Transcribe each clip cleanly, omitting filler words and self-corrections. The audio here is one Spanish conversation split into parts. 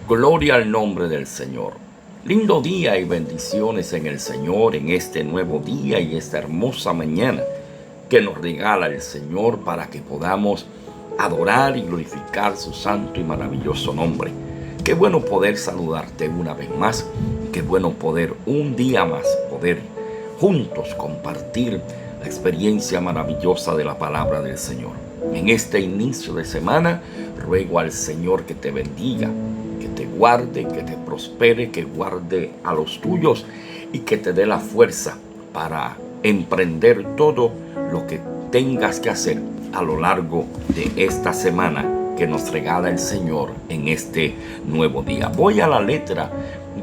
Gloria al nombre del Señor. Lindo día y bendiciones en el Señor en este nuevo día y esta hermosa mañana que nos regala el Señor para que podamos adorar y glorificar su santo y maravilloso nombre. Qué bueno poder saludarte una vez más. Qué bueno poder un día más poder juntos compartir la experiencia maravillosa de la palabra del Señor. En este inicio de semana ruego al Señor que te bendiga, que te guarde, que te prospere, que guarde a los tuyos y que te dé la fuerza para emprender todo lo que tengas que hacer a lo largo de esta semana que nos regala el Señor en este nuevo día. Voy a la letra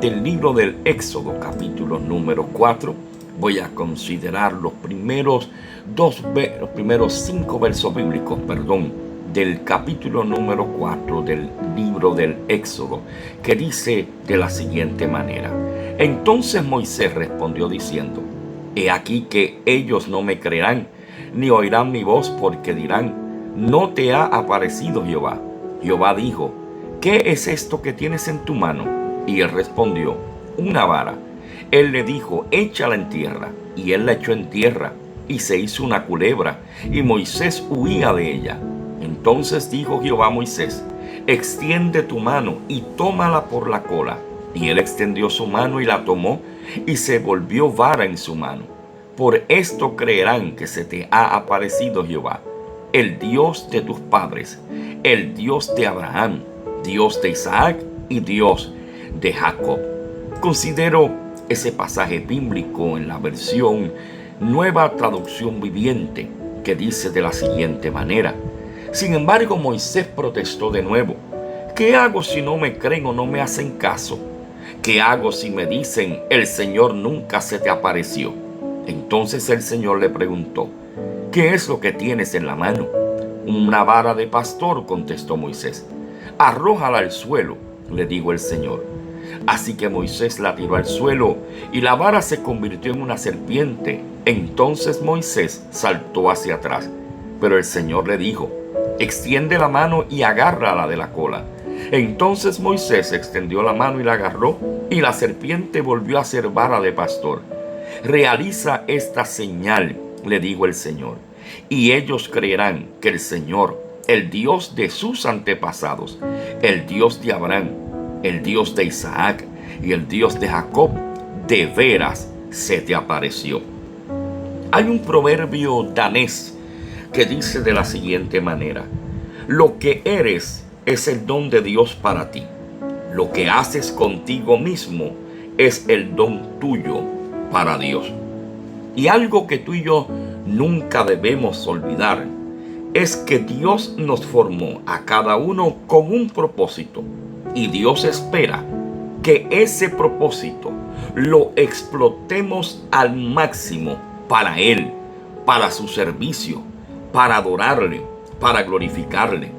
del libro del Éxodo, capítulo número 4. Voy a considerar los primeros 5 versos bíblicos, del capítulo número 4 del libro del Éxodo, que dice de la siguiente manera: Entonces Moisés respondió diciendo: He aquí que ellos no me creerán, ni oirán mi voz, porque dirán: ¿No te ha aparecido Jehová? Jehová dijo: ¿Qué es esto que tienes en tu mano? Y él respondió: Una vara. Él le dijo: Échala en tierra. Y él la echó en tierra, y se hizo una culebra, y Moisés huía de ella. Entonces dijo Jehová a Moisés: Extiende tu mano y tómala por la cola. Y él extendió su mano y la tomó, y se volvió vara en su mano. Por esto creerán que se te ha aparecido Jehová, el Dios de tus padres, el Dios de Abraham, Dios de Isaac y Dios de Jacob. Considero ese pasaje bíblico en la versión Nueva Traducción Viviente, que dice de la siguiente manera: Sin embargo, Moisés protestó de nuevo: ¿Qué hago si no me creen o no me hacen caso? ¿Qué hago si me dicen: el Señor nunca se te apareció? Entonces el Señor le preguntó: ¿Qué es lo que tienes en la mano? Una vara de pastor, contestó Moisés. Arrójala al suelo, le dijo el Señor. Así que Moisés la tiró al suelo, y la vara se convirtió en una serpiente. Entonces Moisés saltó hacia atrás, pero el Señor le dijo: Extiende la mano y agárrala de la cola. Entonces Moisés extendió la mano y la agarró, y la serpiente volvió a ser vara de pastor. Realiza esta señal, le dijo el Señor, y ellos creerán que el Señor, el Dios de sus antepasados, el Dios de Abraham, el Dios de Isaac y el Dios de Jacob, de veras se te apareció. Hay un proverbio danés que dice de la siguiente manera: Lo que eres es el don de Dios para ti. Lo que haces contigo mismo es el don tuyo para Dios. Y algo que tú y yo nunca debemos olvidar es que Dios nos formó a cada uno con un propósito, y Dios espera que ese propósito lo explotemos al máximo para Él, para su servicio, para adorarle, para glorificarle.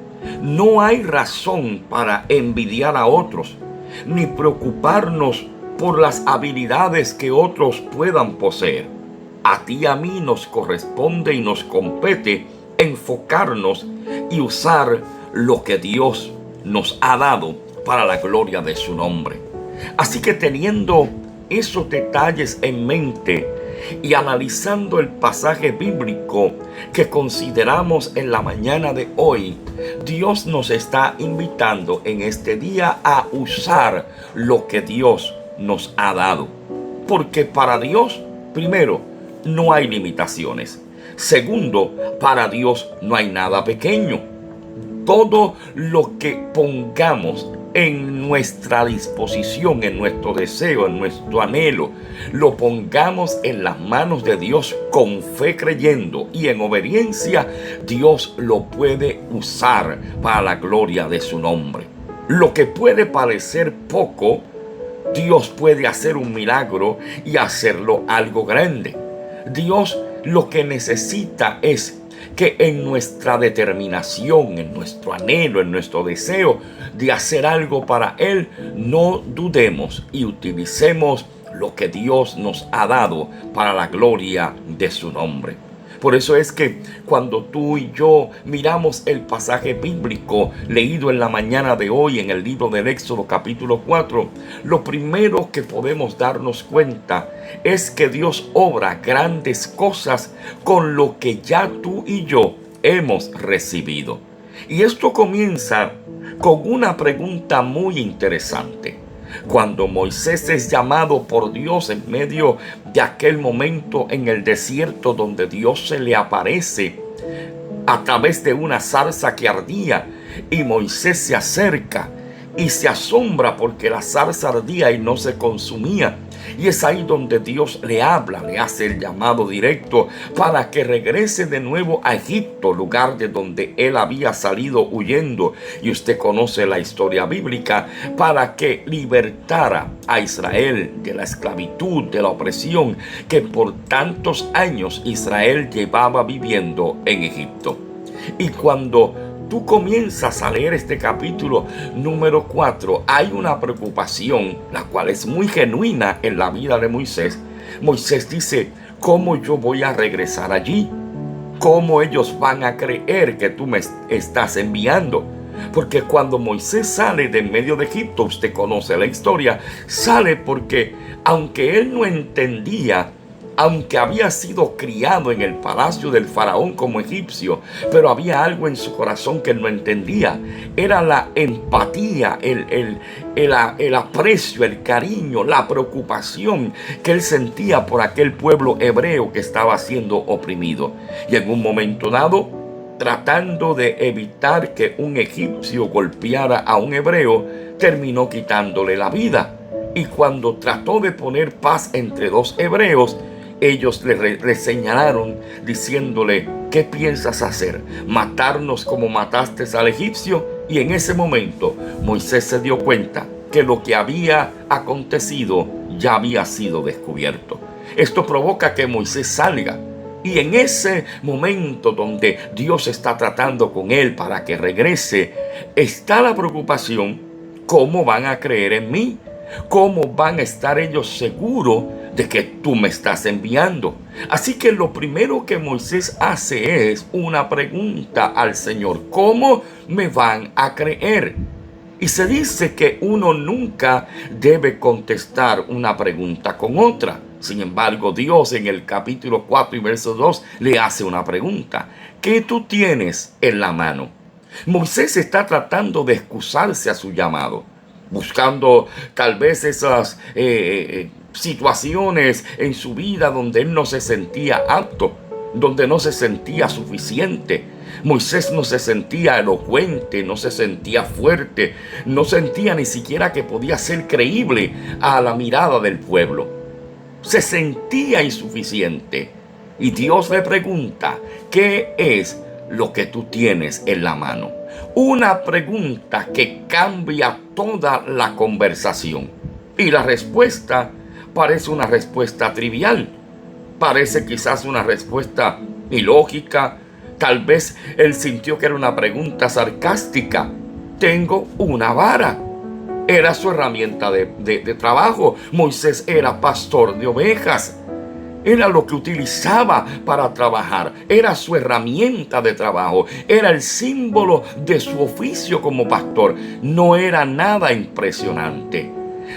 No hay razón para envidiar a otros, ni preocuparnos por las habilidades que otros puedan poseer. A ti y a mí nos corresponde y nos compete enfocarnos y usar lo que Dios nos ha dado para la gloria de su nombre. Así que teniendo esos detalles en mente y analizando el pasaje bíblico que consideramos en la mañana de hoy, Dios nos está invitando en este día a usar lo que Dios nos ha dado. Porque para Dios, primero, no hay limitaciones. Segundo, para Dios no hay nada pequeño. Todo lo que pongamos en nuestra disposición, en nuestro deseo, en nuestro anhelo, lo pongamos en las manos de Dios con fe, creyendo y en obediencia, Dios lo puede usar para la gloria de su nombre. Lo que puede parecer poco, Dios puede hacer un milagro y hacerlo algo grande. Dios lo que necesita es que en nuestra determinación, en nuestro anhelo, en nuestro deseo de hacer algo para Él, no dudemos y utilicemos lo que Dios nos ha dado para la gloria de su nombre. Por eso es que cuando tú y yo miramos el pasaje bíblico leído en la mañana de hoy en el libro del Éxodo capítulo 4, lo primero que podemos darnos cuenta es que Dios obra grandes cosas con lo que ya tú y yo hemos recibido. Y esto comienza con una pregunta muy interesante. Cuando Moisés es llamado por Dios en medio de aquel momento en el desierto donde Dios se le aparece a través de una zarza que ardía, y Moisés se acerca y se asombra porque la zarza ardía y no se consumía. Y es ahí donde Dios le habla, le hace el llamado directo para que regrese de nuevo a Egipto, lugar de donde él había salido huyendo. Y usted conoce la historia bíblica, para que libertara a Israel de la esclavitud, de la opresión que por tantos años Israel llevaba viviendo en Egipto. Y cuando tú comienzas a leer este capítulo número 4, hay una preocupación, la cual es muy genuina en la vida de Moisés. Moisés dice: ¿cómo yo voy a regresar allí? ¿Cómo ellos van a creer que tú me estás enviando? Porque cuando Moisés sale de en medio de Egipto, usted conoce la historia, sale porque aunque él no entendía, aunque había sido criado en el palacio del faraón como egipcio, pero había algo en su corazón que él no entendía. Era la empatía, el aprecio, el cariño, la preocupación que él sentía por aquel pueblo hebreo que estaba siendo oprimido. Y en un momento dado, tratando de evitar que un egipcio golpeara a un hebreo, terminó quitándole la vida. Y cuando trató de poner paz entre dos hebreos, ellos le señalaron diciéndole: ¿qué piensas hacer? ¿Matarnos como mataste al egipcio? Y en ese momento Moisés se dio cuenta que lo que había acontecido ya había sido descubierto. Esto provoca que Moisés salga. Y en ese momento donde Dios está tratando con él para que regrese, está la preocupación: ¿cómo van a creer en mí? ¿Cómo van a estar ellos seguros de que tú me estás enviando? Así que lo primero que Moisés hace es una pregunta al Señor: ¿cómo me van a creer? Y se dice que uno nunca debe contestar una pregunta con otra. Sin embargo, Dios en el capítulo 4 y verso 2 le hace una pregunta: ¿qué tú tienes en la mano? Moisés está tratando de excusarse a su llamado, buscando tal vez esas situaciones en su vida donde él no se sentía apto, donde no se sentía suficiente. Moisés no se sentía elocuente, no se sentía fuerte, no sentía ni siquiera que podía ser creíble a la mirada del pueblo. Se sentía insuficiente. Y Dios le pregunta: ¿qué es lo que tú tienes en la mano? Una pregunta que cambia toda la conversación. Y la respuesta parece una respuesta trivial. Parece quizás una respuesta ilógica. Tal vez él sintió que era una pregunta sarcástica. Tengo una vara. Era su herramienta de trabajo. Moisés era pastor de ovejas. Era lo que utilizaba para trabajar. Era su herramienta de trabajo. Era el símbolo de su oficio como pastor. No era nada impresionante.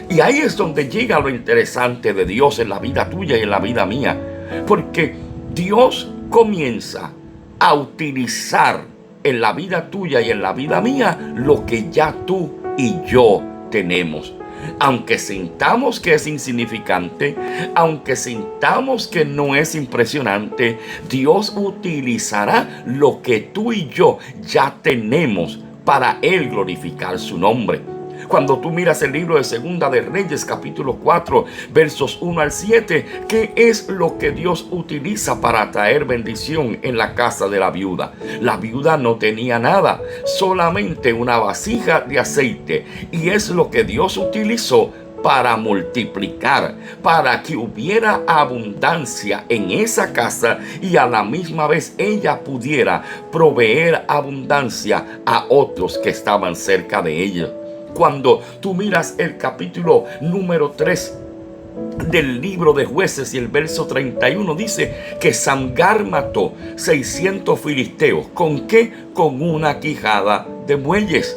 Y ahí es donde llega lo interesante de Dios en la vida tuya y en la vida mía. Porque Dios comienza a utilizar en la vida tuya y en la vida mía lo que ya tú y yo tenemos. Aunque sintamos que es insignificante, aunque sintamos que no es impresionante, Dios utilizará lo que tú y yo ya tenemos para Él glorificar su nombre. Cuando tú miras el libro de Segunda de Reyes, capítulo 4, versos 1 al 7, ¿qué es lo que Dios utiliza para traer bendición en la casa de la viuda? La viuda no tenía nada, solamente una vasija de aceite, y es lo que Dios utilizó para multiplicar, para que hubiera abundancia en esa casa y a la misma vez ella pudiera proveer abundancia a otros que estaban cerca de ella. Cuando tú miras el capítulo número 3 del libro de Jueces y el verso 31 dice que Samgar mató 600 filisteos. ¿Con qué? Con una quijada de bueyes.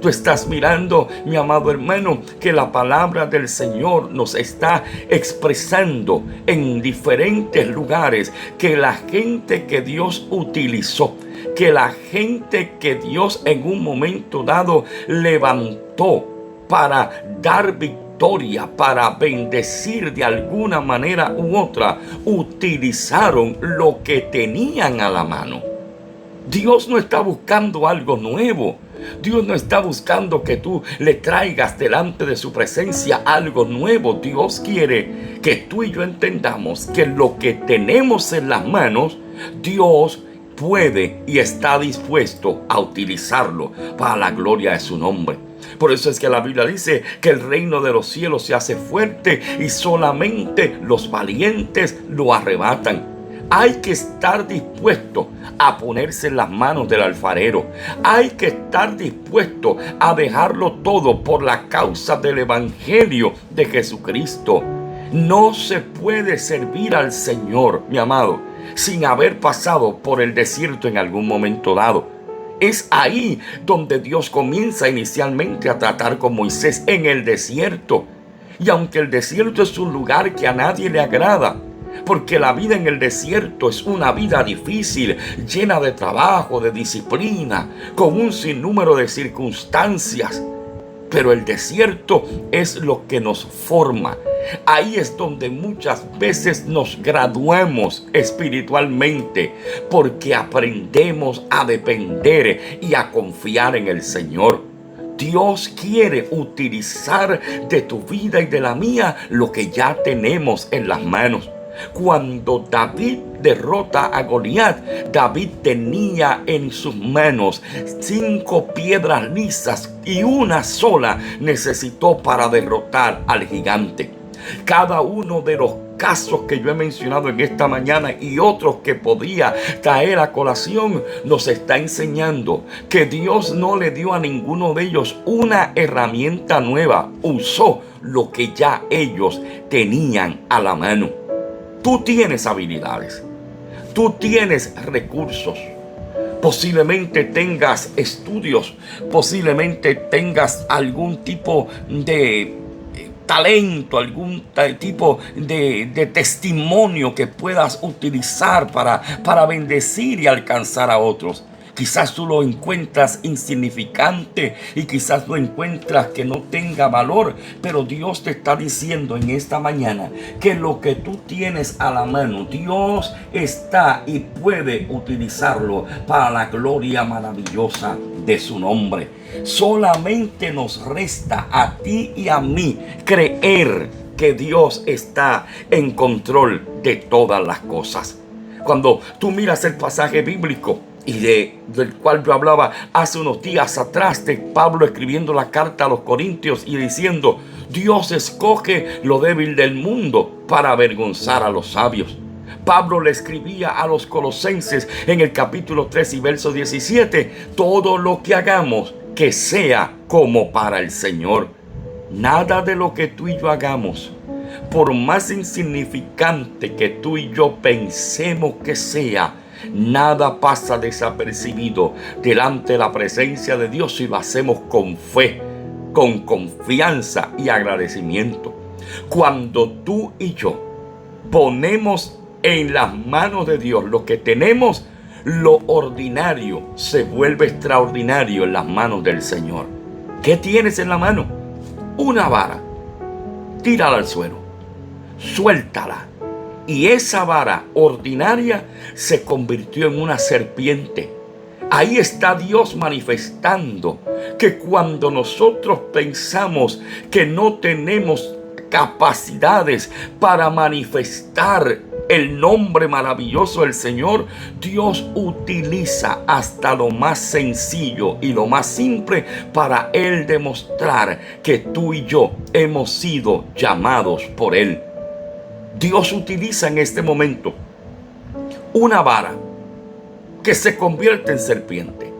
Tú estás mirando, mi amado hermano, que la palabra del Señor nos está expresando en diferentes lugares que la gente que Dios utilizó, que la gente que Dios en un momento dado levantó para dar victoria, para bendecir de alguna manera u otra, utilizaron lo que tenían a la mano. Dios no está buscando algo nuevo. Dios no está buscando que tú le traigas delante de su presencia algo nuevo. Dios quiere que tú y yo entendamos que lo que tenemos en las manos, Dios puede y está dispuesto a utilizarlo para la gloria de su nombre. Por eso es que la Biblia dice que el reino de los cielos se hace fuerte y solamente los valientes lo arrebatan. Hay que estar dispuesto a ponerse en las manos del alfarero. Hay que estar dispuesto a dejarlo todo por la causa del evangelio de Jesucristo. No se puede servir al Señor, mi amado, sin haber pasado por el desierto en algún momento dado. Es ahí donde Dios comienza inicialmente a tratar con Moisés, en el desierto. Y aunque el desierto es un lugar que a nadie le agrada, porque la vida en el desierto es una vida difícil, llena de trabajo, de disciplina, con un sinnúmero de circunstancias. Pero el desierto es lo que nos forma. Ahí es donde muchas veces nos graduamos espiritualmente, porque aprendemos a depender y a confiar en el Señor. Dios quiere utilizar de tu vida y de la mía lo que ya tenemos en las manos. Cuando David derrota a Goliat, David tenía en sus manos 5 piedras lisas y una sola necesitó para derrotar al gigante. Cada uno de los casos que yo he mencionado en esta mañana y otros que podría traer a colación nos está enseñando que Dios no le dio a ninguno de ellos una herramienta nueva. Usó lo que ya ellos tenían a la mano. Tú tienes habilidades, tú tienes recursos, posiblemente tengas estudios, posiblemente tengas algún tipo de talento, algún tipo de testimonio que puedas utilizar para bendecir y alcanzar a otros. Quizás tú lo encuentras insignificante y quizás lo encuentras que no tenga valor, pero Dios te está diciendo en esta mañana que lo que tú tienes a la mano, Dios está y puede utilizarlo para la gloria maravillosa de su nombre. Solamente nos resta a ti y a mí creer que Dios está en control de todas las cosas. Cuando tú miras el pasaje bíblico y del cual yo hablaba hace unos días atrás, de Pablo escribiendo la carta a los Corintios y diciendo: Dios escoge lo débil del mundo para avergonzar a los sabios. Pablo le escribía a los Colosenses en el capítulo 3 y verso 17: todo lo que hagamos, que sea como para el Señor. Nada de lo que tú y yo hagamos, por más insignificante que tú y yo pensemos que sea, nada pasa desapercibido delante de la presencia de Dios si lo hacemos con fe, con confianza y agradecimiento. Cuando tú y yo ponemos en las manos de Dios lo que tenemos, lo ordinario se vuelve extraordinario en las manos del Señor. ¿Qué tienes en la mano? Una vara. Tírala al suelo. Suéltala. Y esa vara ordinaria se convirtió en una serpiente. Ahí está Dios manifestando que cuando nosotros pensamos que no tenemos capacidades para manifestar el nombre maravilloso del Señor, Dios utiliza hasta lo más sencillo y lo más simple para Él demostrar que tú y yo hemos sido llamados por Él. Dios utiliza en este momento una vara que se convierte en serpiente.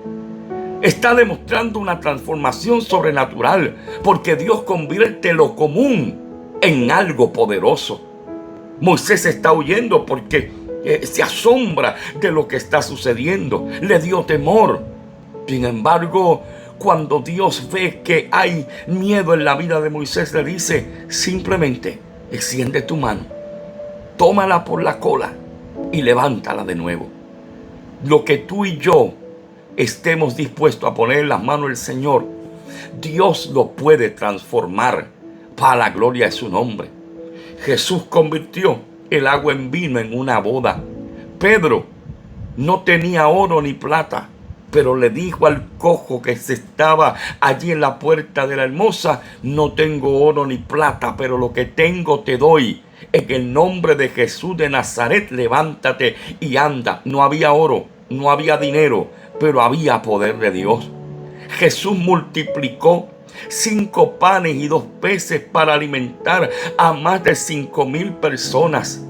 Está demostrando una transformación sobrenatural, porque Dios convierte lo común en algo poderoso. Moisés está huyendo porque se asombra de lo que está sucediendo. Le dio temor. Sin embargo, cuando Dios ve que hay miedo en la vida de Moisés, le dice simplemente: extiende tu mano, tómala por la cola y levántala de nuevo. Lo que tú y yo estemos dispuestos a poner en las manos del Señor, Dios lo puede transformar para la gloria de su nombre. Jesús convirtió el agua en vino en una boda. Pedro no tenía oro ni plata, pero le dijo al cojo que se estaba allí en la puerta de la hermosa: no tengo oro ni plata, pero lo que tengo te doy. En el nombre de Jesús de Nazaret, levántate y anda. No había oro, no había dinero, pero había poder de Dios. Jesús multiplicó 5 panes y 2 peces para alimentar a más de 5,000 personas.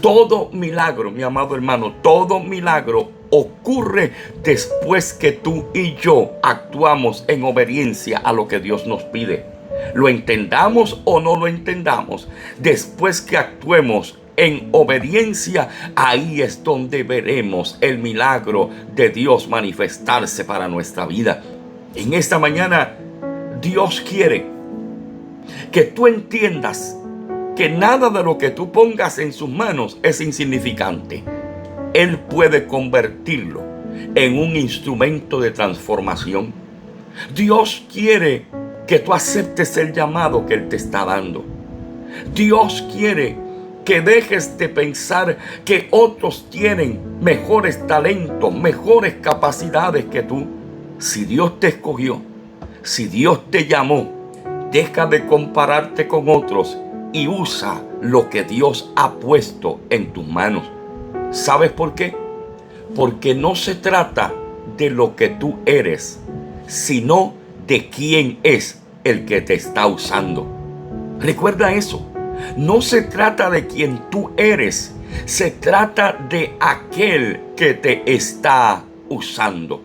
Todo milagro, mi amado hermano, todo milagro ocurre después que tú y yo actuamos en obediencia a lo que Dios nos pide. Lo entendamos o no lo entendamos, después que actuemos en obediencia, ahí es donde veremos el milagro de Dios manifestarse para nuestra vida. En esta mañana, Dios quiere que tú entiendas que nada de lo que tú pongas en sus manos es insignificante. Él puede convertirlo en un instrumento de transformación. Dios quiere que tú aceptes el llamado que Él te está dando. Dios quiere que dejes de pensar que otros tienen mejores talentos, mejores capacidades que tú. Si Dios te escogió, si Dios te llamó, deja de compararte con otros y usa lo que Dios ha puesto en tus manos. ¿Sabes por qué? Porque no se trata de lo que tú eres, sino de quién es el que te está usando. Recuerda eso. No se trata de quién tú eres, se trata de aquel que te está usando.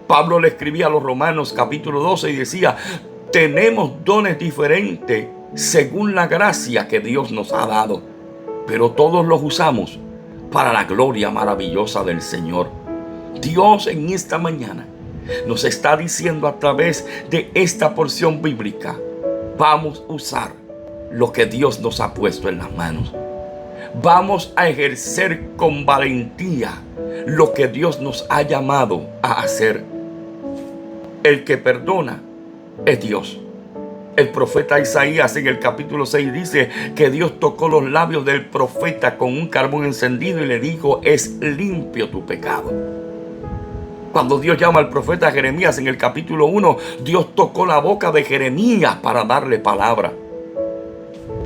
Pablo le escribía a los Romanos capítulo 12 y decía: tenemos dones diferentes según la gracia que Dios nos ha dado, pero todos los usamos para la gloria maravillosa del Señor. Dios en esta mañana nos está diciendo a través de esta porción bíblica: vamos a usar lo que Dios nos ha puesto en las manos. Vamos a ejercer con valentía lo que Dios nos ha llamado a hacer. El que perdona es Dios. El profeta Isaías en el capítulo 6 dice que Dios tocó los labios del profeta con un carbón encendido y le dijo: es limpio tu pecado. Cuando Dios llama al profeta Jeremías en el capítulo 1, Dios tocó la boca de Jeremías para darle palabra.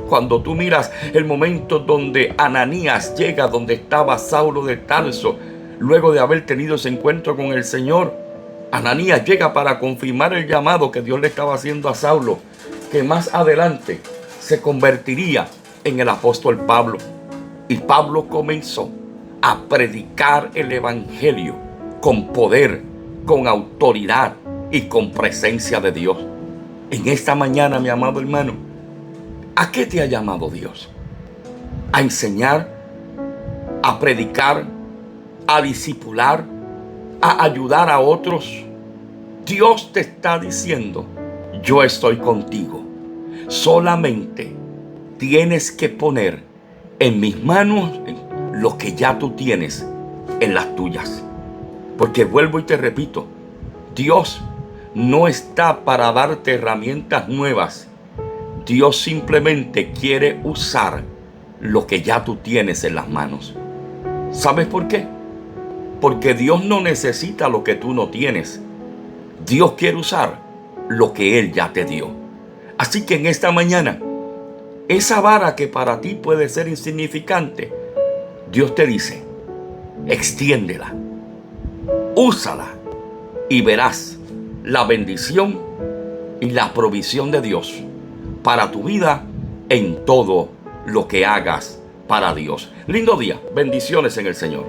Cuando tú miras el momento donde Ananías llega donde estaba Saulo de Tarso, luego de haber tenido ese encuentro con el Señor, Ananías llega para confirmar el llamado que Dios le estaba haciendo a Saulo, que más adelante se convertiría en el apóstol Pablo. Y Pablo comenzó a predicar el evangelio con poder, con autoridad y con presencia de Dios. En esta mañana, mi amado hermano, ¿a qué te ha llamado Dios? ¿A enseñar? ¿A predicar? ¿A discipular? ¿A ayudar a otros? Dios te está diciendo: yo estoy contigo. Solamente tienes que poner en mis manos lo que ya tú tienes en las tuyas. Porque vuelvo y te repito, Dios no está para darte herramientas nuevas. Dios simplemente quiere usar lo que ya tú tienes en las manos. ¿Sabes por qué? Porque Dios no necesita lo que tú no tienes. Dios quiere usar lo que Él ya te dio. Así que en esta mañana, esa vara que para ti puede ser insignificante, Dios te dice: extiéndela, úsala y verás la bendición y la provisión de Dios para tu vida en todo lo que hagas para Dios. Lindo día, bendiciones en el Señor.